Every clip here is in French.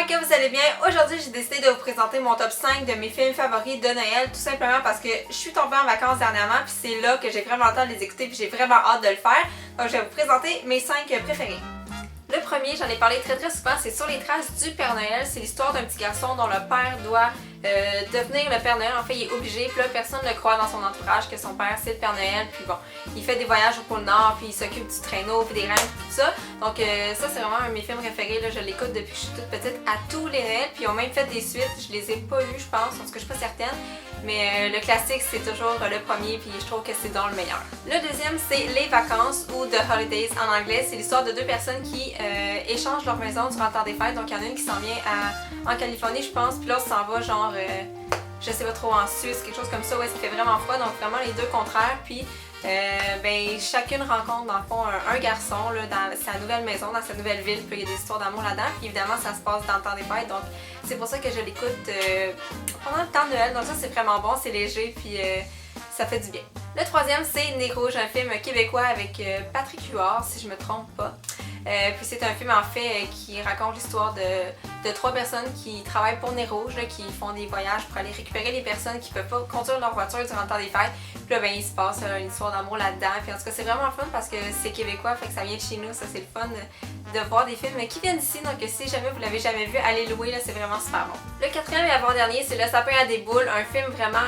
j'espère que vous allez bien. Aujourd'hui, j'ai décidé de vous présenter mon top 5 de mes films favoris de Noël, tout simplement parce que je suis tombée en vacances dernièrement, puis c'est là que j'ai vraiment le temps de les écouter, puis j'ai vraiment hâte de le faire. Donc, je vais vous présenter mes 5 préférés. Le premier, j'en ai parlé très souvent, c'est Sur les traces du Père Noël. C'est l'histoire d'un petit garçon dont le père doit devenir le Père Noël. En fait, il est obligé, puis là, personne ne croit dans son entourage que son père, c'est le Père Noël. Puis bon, il fait des voyages au pôle Nord, puis il s'occupe du traîneau, puis des reines, tout ça. Donc ça, c'est vraiment un de mes films préférés. Là, je l'écoute depuis que je suis toute petite à tous les Noëls. Puis ils ont même fait des suites. Je les ai pas eues, je pense, en tout cas, je suis pas certaine. Mais le classique, c'est toujours le premier, puis je trouve que c'est donc le meilleur. Le deuxième, c'est Les Vacances, ou The Holidays en anglais. C'est l'histoire de deux personnes qui échangent leur maison durant le temps des fêtes. Donc il y en a une qui s'en vient en Californie, je pense, puis l'autre s'en va genre, je sais pas trop, en Suisse, quelque chose comme ça, où est-ce qu'il fait vraiment froid. Donc vraiment les deux contraires. Puis ben, chacune rencontre dans le fond un garçon là, dans sa nouvelle maison, dans sa nouvelle ville, puis il y a des histoires d'amour là-dedans, puis évidemment ça se passe dans le temps des fêtes, donc c'est pour ça que je l'écoute pendant le temps de Noël, donc ça c'est vraiment bon, c'est léger, puis ça fait du bien. Le troisième, c'est Nez Rouge, un film québécois avec Patrick Huard, si je me trompe pas. Puis c'est un film en fait qui raconte l'histoire de trois personnes qui travaillent pour Nez Rouge, là, qui font des voyages pour aller récupérer les personnes qui peuvent pas conduire leur voiture durant le temps des fêtes. Puis là ben il se passe une histoire d'amour là-dedans. Puis en tout cas c'est vraiment le fun parce que c'est québécois, fait que ça vient de chez nous, ça c'est le fun de voir des films qui viennent d'ici. Donc si jamais vous l'avez jamais vu, allez louer, là, c'est vraiment super bon. Le quatrième et avant-dernier, c'est Le Sapin à des boules, un film vraiment,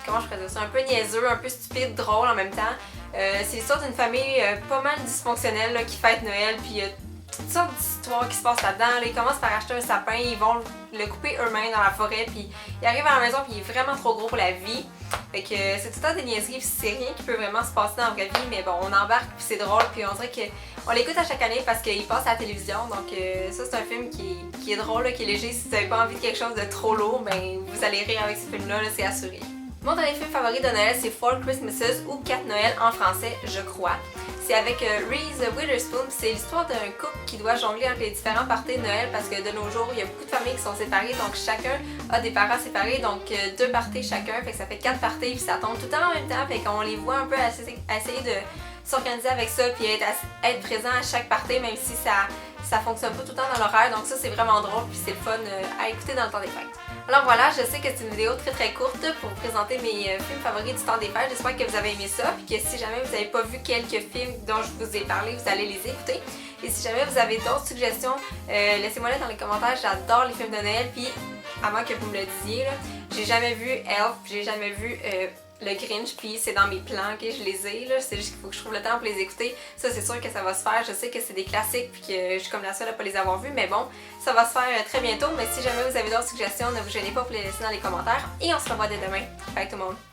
comment je pourrais dire ça, un peu niaiseux, un peu stupide, drôle en même temps. C'est l'histoire d'une famille pas mal dysfonctionnelle là, qui fête Noël, puis il y a toutes sortes d'histoires qui se passent là-dedans. Là, ils commencent par acheter un sapin, ils vont le couper eux-mêmes dans la forêt, puis ils arrivent à la maison, puis il est vraiment trop gros pour la vie. Fait que c'est tout le temps des niaiseries, puis c'est rien qui peut vraiment se passer dans la vraie vie, mais bon, on embarque, puis c'est drôle, puis on dirait qu'on l'écoute à chaque année parce qu'il passe à la télévision. Donc ça, c'est un film qui est drôle, là, qui est léger. Si vous n'avez pas envie de quelque chose de trop lourd, ben vous allez rire avec ce film-là, là, c'est assuré. Mon dernier film favori de Noël, c'est Four Christmases ou 4 Noëls en français, je crois. C'est avec Reese Witherspoon. C'est l'histoire d'un couple qui doit jongler entre les différents parties de Noël parce que de nos jours, il y a beaucoup de familles qui sont séparées, donc chacun a des parents séparés, donc 2 parties chacun, fait que ça fait 4 parties, puis ça tombe tout le temps en même temps, fait qu'on les voit un peu essayer de s'organiser avec ça, puis être présent à chaque partie, même si ça fonctionne pas tout le temps dans l'horaire, donc ça c'est vraiment drôle, puis c'est le fun à écouter dans le temps des fêtes. Alors voilà, je sais que c'est une vidéo très courte pour vous présenter mes films favoris du temps des fêtes. J'espère que vous avez aimé ça, puis que si jamais vous n'avez pas vu quelques films dont je vous ai parlé, vous allez les écouter. Et si jamais vous avez d'autres suggestions, laissez-moi là dans les commentaires. J'adore les films de Noël, puis avant que vous me le disiez, j'ai jamais vu Elf, j'ai jamais vu le Grinch, puis c'est dans mes plans, ok, je les ai, c'est juste qu'il faut que je trouve le temps pour les écouter. Ça, c'est sûr que ça va se faire. Je sais que c'est des classiques, puis que je suis comme la seule à pas les avoir vus, mais bon, ça va se faire très bientôt. Mais si jamais vous avez d'autres suggestions, ne vous gênez pas pour les laisser dans les commentaires. Et on se revoit dès demain. Bye tout le monde!